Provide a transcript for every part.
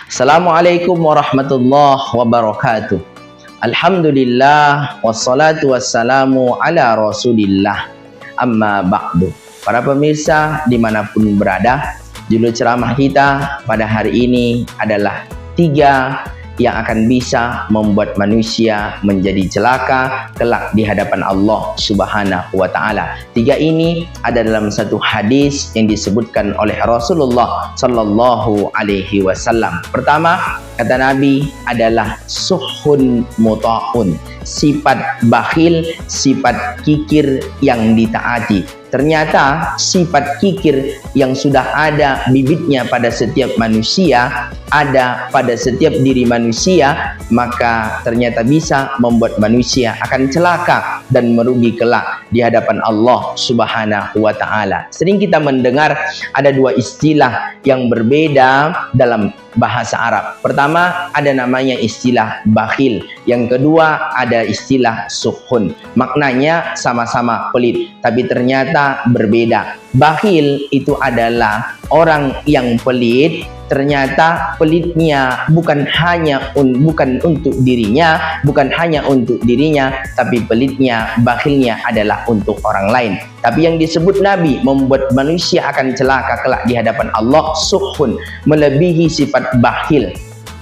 Assalamualaikum warahmatullahi wabarakatuh. Alhamdulillah wassalatu wassalamu ala rasulillah. Amma ba'du. Para pemirsa dimanapun berada, judul ceramah kita pada hari ini adalah 3 yang akan bisa membuat manusia menjadi celaka kelak di hadapan Allah Subhanahu wa taala. 3 ini ada dalam satu hadis yang disebutkan oleh Rasulullah sallallahu alaihi wasallam. Pertama, kata Nabi adalah suhun muta'un, sifat bakhil, sifat kikir yang ditaati. Ternyata sifat kikir yang sudah ada bibitnya pada setiap manusia, ada pada setiap diri manusia, maka ternyata bisa membuat manusia akan celaka dan merugi kelak di hadapan Allah Subhanahu wa taala. Sering kita mendengar ada 2 istilah yang berbeda dalam bahasa Arab. Pertama, ada namanya istilah bakhil. Yang kedua, ada istilah suhun. Maknanya sama-sama pelit, tapi ternyata berbeda. Bakhil itu adalah orang yang pelit, ternyata pelitnya bukan untuk dirinya, tapi pelitnya, bakhilnya adalah untuk orang lain. Tapi yang disebut Nabi membuat manusia akan celaka kelak di hadapan Allah, suhun, melebihi sifat bakhil.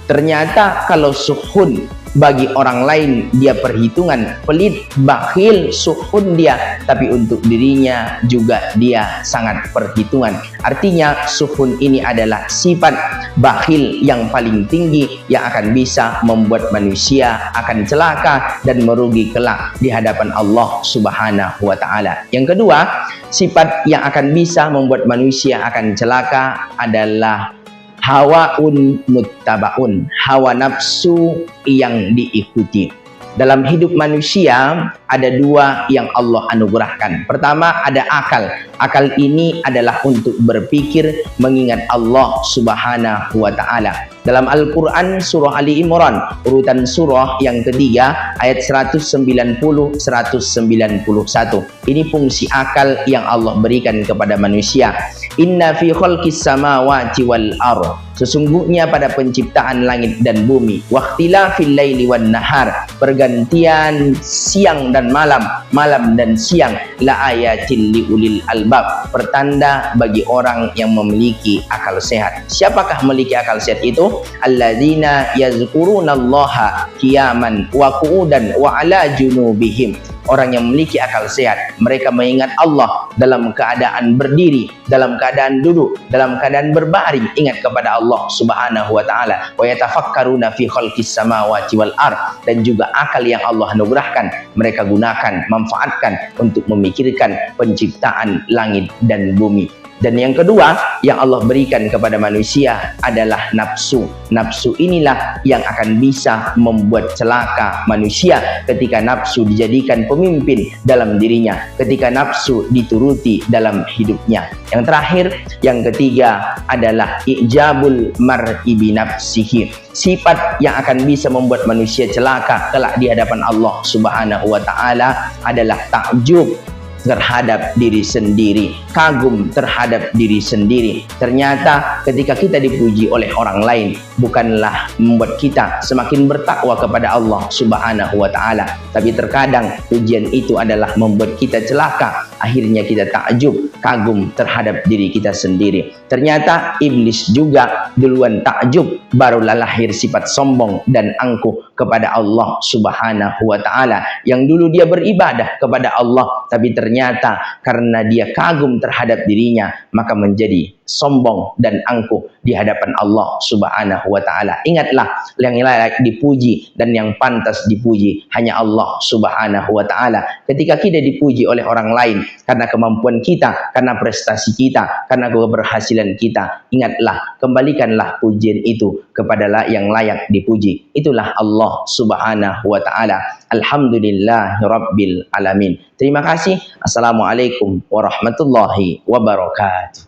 Ternyata kalau suhun bagi orang lain dia perhitungan, pelit, bakhil, suhun dia, tapi untuk dirinya juga dia sangat perhitungan. Artinya suhun ini adalah sifat bakhil yang paling tinggi yang akan bisa membuat manusia akan celaka dan merugi kelak di hadapan Allah Subhanahu wa taala. Yang kedua, sifat yang akan bisa membuat manusia akan celaka adalah hawaun muttabaun, hawa nafsu yang diikuti. Dalam hidup manusia ada 2 yang Allah anugerahkan. Pertama, ada akal. Akal ini adalah untuk berpikir mengingat Allah Subhanahu wa taala. Dalam Al-Quran surah Ali Imran urutan surah yang ketiga ayat 190-191. Ini fungsi akal yang Allah berikan kepada manusia. Inna fi khalqis samawati wal ardh, sesungguhnya pada penciptaan langit dan bumi, waqtilafil laili wan nahar, pergantian siang dan malam, malam dan siang, la ayatil liulil albab, pertanda bagi orang yang memiliki akal sehat. Siapakah memiliki akal sehat itu? Alladzina yazkurunallaha qiyaman wa qu'udan wa ala junubihim. Orang yang memiliki akal sehat, mereka mengingat Allah dalam keadaan berdiri, dalam keadaan duduk, dalam keadaan berbaring, ingat kepada Allah Subhanahu wa taala. Wa yatafakkaruna fi khalqis samawati wal ardh, dan juga akal yang Allah anugerahkan mereka gunakan, manfaatkan untuk memikirkan penciptaan langit dan bumi. Dan yang kedua yang Allah berikan kepada manusia adalah nafsu. Nafsu inilah yang akan bisa membuat celaka manusia ketika nafsu dijadikan pemimpin dalam dirinya, ketika nafsu dituruti dalam hidupnya. Yang terakhir, yang ketiga adalah ijabul mar'i bi nafsihi. Sifat yang akan bisa membuat manusia celaka kelak di hadapan Allah Subhanahu wa taala adalah takjub terhadap diri sendiri, kagum terhadap diri sendiri. Ternyata ketika kita dipuji oleh orang lain, bukanlah membuat kita semakin bertakwa kepada Allah Subhanahu wa taala, tapi terkadang pujian itu adalah membuat kita celaka. Akhirnya kita takjub, kagum terhadap diri kita sendiri. Ternyata iblis juga duluan takjub, barulah lahir sifat sombong dan angkuh kepada Allah Subhanahu wa taala. Yang dulu dia beribadah kepada Allah, tapi ternyata karena dia kagum terhadap dirinya, maka menjadi sombong dan angkuh di hadapan Allah Subhanahu wa taala. Ingatlah, yang layak dipuji dan yang pantas dipuji hanya Allah Subhanahu wa taala. Ketika kita dipuji oleh orang lain karena kemampuan kita, karena prestasi kita, karena keberhasilan kita, ingatlah, kembalikanlah pujian itu kepada yang layak dipuji. Itulah Allah Subhanahu wa taala. Alhamdulillahirabbil alamin. Terima kasih. Assalamualaikum warahmatullahi wabarakatuh.